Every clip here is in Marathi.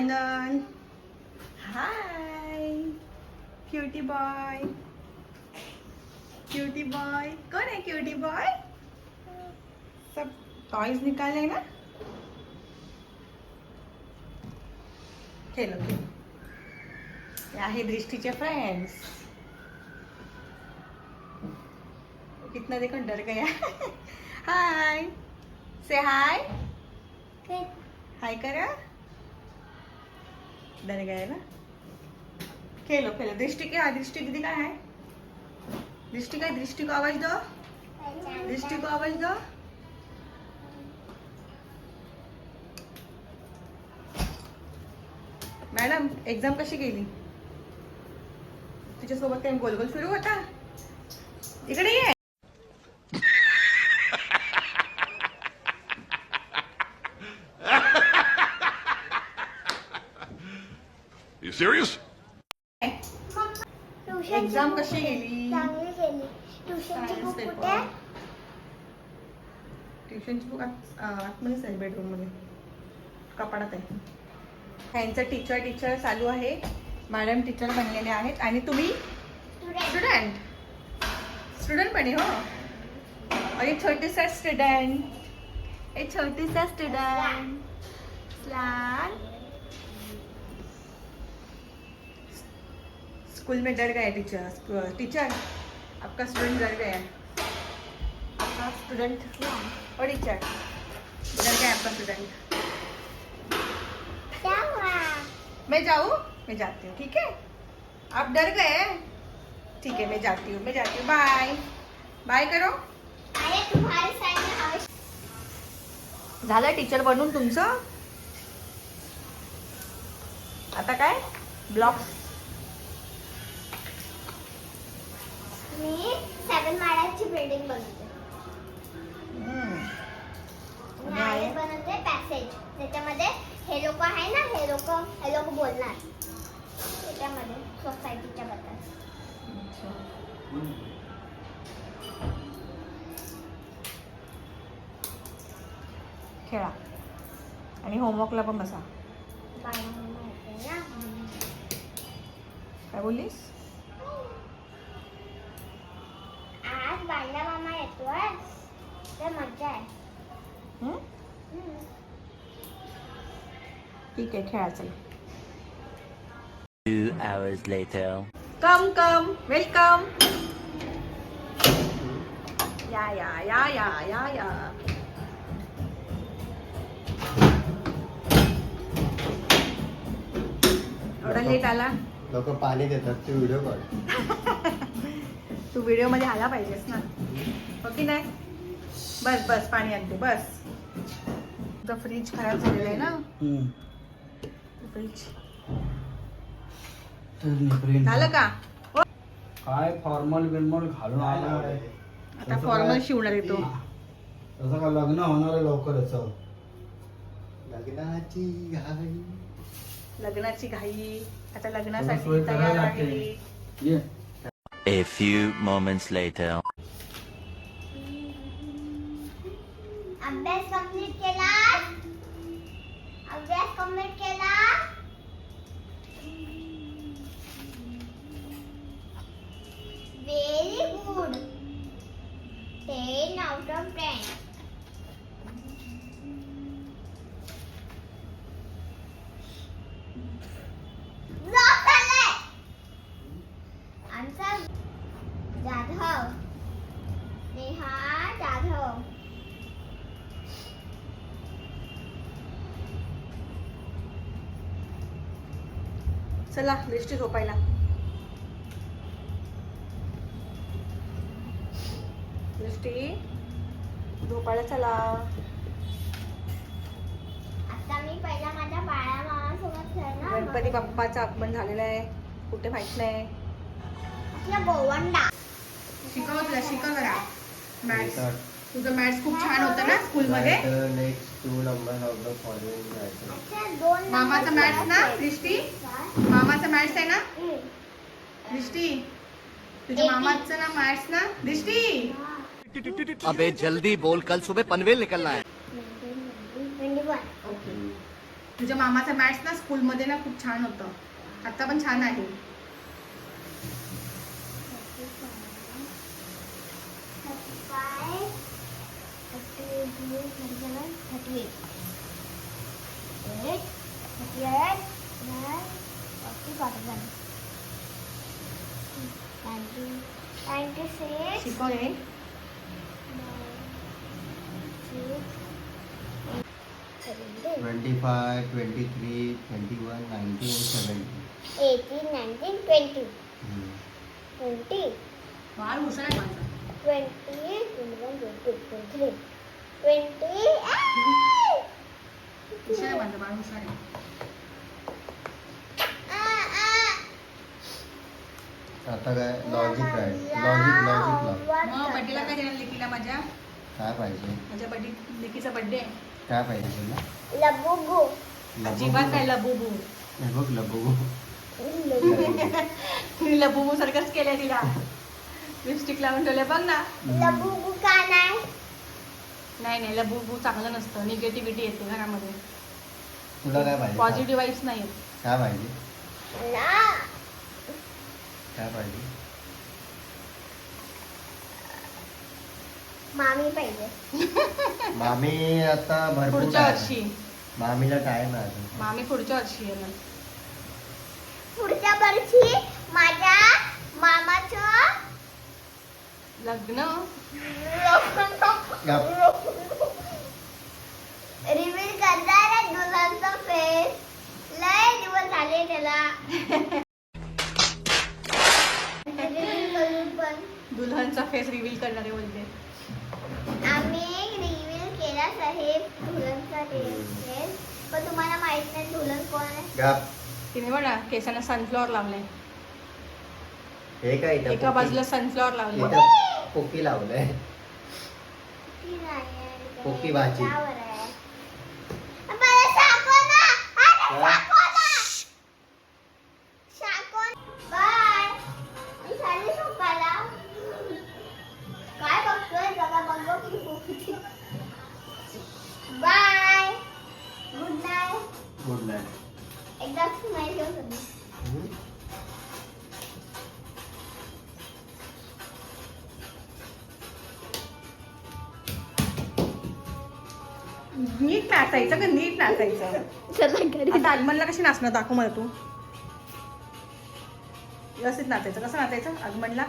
Channel. Hi cutie boy. Cutie boy कौन है? Cutie boy. सब टॉयज निकाले ना. खेलो खेलो. ये आहे दृष्टीचे फ्रेंड्स. कितना देखो डर गया. हाय से हाय. हाय करा. डर गया ना. खेलो खेलो. दृष्टि क्या? दृष्टि दीदी का है. दृष्टि का. दृष्टि को आवाज दो. दृष्टि को आवाज दो. मॅडम एक्झाम कशी गेली? तुझ्यासोबत काही गोल गोल सुरू होता? इकडे ये. You serious? एक्झाम कशी गेली? चांगली गेली. ट्युशनची बुक कुठे आहे? ट्युशनची बुक आतमध्येच आहे, बेडरूम मध्ये कपाटात आहे. ह्यांचं टीचर चालू आहे. मॅडम टीचर बनलेले आहेत आणि तुम्ही स्टुडंट पण आहे. हो, और एक छोटीसा स्टुडंट. एक छोटीसा स्टुडंट. स्कूल में डर गया टीचर. आपका स्टूडेंट डर गया. आपका स्टूडेंट और टीचर डर गया. आपका स्टूडेंट. मैं जाऊँ? मैं जाती हूँ. ठीक है. आप डर गए? ठीक है, मैं जाती हूँ. बाय बाय करो. अरे तुम्हारे साइड में हाउस. झालं टीचर बनून तुमचं? आता काय ब्लॉक्स. मी 7 माळ्याची बिल्डिंग बनवते. आणि बनवते पॅसेज. त्याच्यामध्ये हे लोक आहे ना, हे लोक बोलणार त्याच्यामध्ये सोसायटीच्या बद्दल. खेळा आणि होमवर्कला पण बसा. काय बोललीस? आज बांडा मामा येतोय तर मजा आहे. ठीक आहे, खेळा चला. 2 hours later. कम वेलकम. या या या या या या. एवढा लेट आला. लोक पाणी देतात, तू व्हिडिओ काढ. तू व्हिडिओ मध्ये आला पाहिजेस ना, हो की नाही? बस पाणी आणते बस. तुझं फ्रीज खराब झालेलं आहे ना. फ्रीज झालं का? काय फॉर्मल बिर्मल घालून आला. आता फॉर्मल शिवणार येतो. तसं का लग्न होणार आहे लवकरच. लग्नाची घाई. आता लग्नासाठी तयार आहे. A few moments later. अभ्यास कंप्लीट केला. Very good. 10 out of 10. Answer Jadhav. Neha Jadhav. चला दृष्टी झोपायला. दृष्टी झोपायला चला. आता मी पहिला माझ्या बाळा मामासोबत खेळणार. गणपती बाप्पाचं आगमन झालेलं आहे. कुठे माहित नाही. आपला गोवंडा. शिकव जरा मॅथ्स. तुझं मॅथ्स खूप छान होतं ना स्कूल मध्ये. Next 2 numbers of the following items. अच्छा, 2 मामाचं मॅथ्स ना दृष्टी. मामाचं मॅथ्स आहे ना दृष्टी. तुझ्या मामाचं ना मॅथ्स ना दृष्टी. अबे जल्दी बोल, कल सुबह पनवेल निकलना है. 21. तुझ्या मामाचा मॅथ्स ना स्कूलमध्ये ना खूप छान होतं, आता पण छान आहे. 96 शिकव हे. 25, 23, 21, 19 and 18, 19, 20. 20, बाळ हुशार आहे माझा. 20, 21, 22, 23, 20. हुशार आहे माझा बाळ, हुशार आहे. आता काय लॉजिक आहे. लॉजिक लाव. मग बड्डेला काय देणार लेकीला माझ्या? काय पाहिजे? माझ्या लेकीचा बड्डे आहे. काय पाहिजे तुला? लबुबू. अजिबात काय लबुबू. हे बघ लबू. तिने लबुबू सारखंच केलंय तिला. लिपस्टिक लावून ठेवले बघ ना. लबुबू का नाही? नाही लबुबू चांगलं नसतं, निगेटिव्हिटी येते घरामध्ये, तुला काय पाहिजे? पॉझिटिव्ह वाईब्स नाही येत. काय पाहिजे? ना. काय पाहिजे? मामी पाहिजे. मामी आता भरपूर पुढच्या time वर्षी. आहे. मामीला टाइम आहे अजून. मामी पुढच्या वर्षी येणार. पुढच्या वर्षी माझ्या मामाचं लग्न. रिव्हील करणार आहे दुल्हनचा फेस. लय दिवस झाले त्याला. रिव्हील करून पण दुल्हनचा फेस रिव्हील करणारे बोलते. आम्ही रिव्हील केला साहेब दुल्हनचा फेस, पण तुम्हाला माहित नाही दुल्हन कोण आहे. गप. तिने बघा केसांना सनफ्लॉवर लावलंय. हे काय इथं एका पोकी- बाजूला सनफ्लॉवर लावलंय. इथं पोकी लावलंय. ती नाही आहे इथे. पोकी भाजी. त्यावर आहे. मला शाकोन ना. अरे काय? शाकोन ना. शाकोन. बाय. मी चालली झोपायला. काय बघतोय जगा बघ की पोकी. Bye. Good night. Good night. एकदा स्माईल घेऊन तुम्ही. नीट नाचायचं का नीट नाचायचं. चला घरी. आता आगमनला कशी नाचणार दाखव मला तू. व्यवस्थित नाचायचं. कसं नाचायचं आगमनला?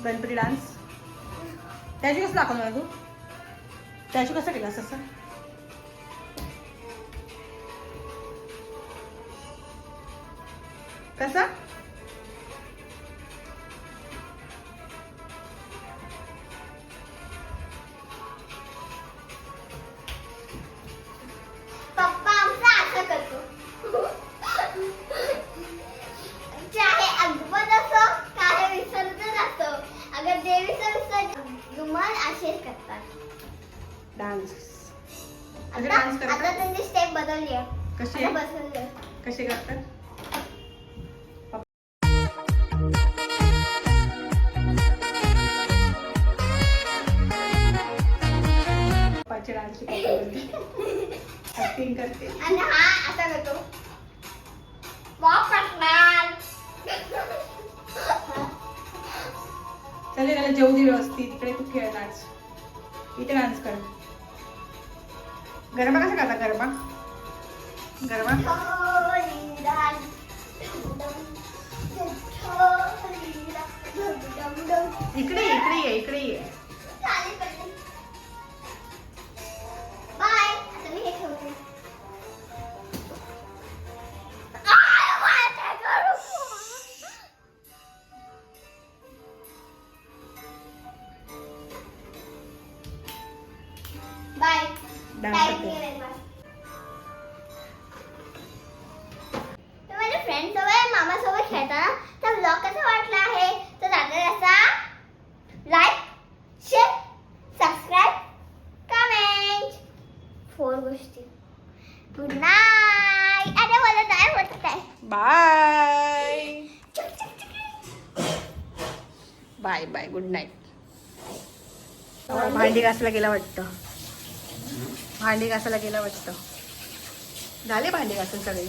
गणपती डान्स त्याची कसं दाखवलं मला तू? त्याची कसं केलं असं? कसं? पप्पा आमचा असं करतो. चाहे अगमन असो काय विसर्जन असो, अगर देवी विसर्जन रुमाल असेच करतात. डान्स. आता डान्स आता करतात त्यांची स्टेप बदलली आहे. कशी आता आहे? बसवली आहे. कशी करतात? पप्पाची डान्सची ऍक्टिंग करते. आणि हा असा करतो. वॉक करणार. चले त्याला जेवू दे व्यवस्थित. इकडे तू खेळ डान्स. इथे डान्स कर. गरबा कसा करता? गरबा गरबा इकडे इकडे ये. बाय. आता मी हे ठेवते. बाय. डान्स करते. माझ्या फ्रेंड सोबत मामा सोबत खेळताना तर ब्लॉग कसा वाटला आहे तर दादा असा लाईक शेअर सबस्क्राईब कमेंट 4 गोष्टी. Good night. अरे मला नाही वाटत आहे. Bye bye bye. Good night. भांडी घासायला गेला वाटतं. झाले भांडे घासून सगळे.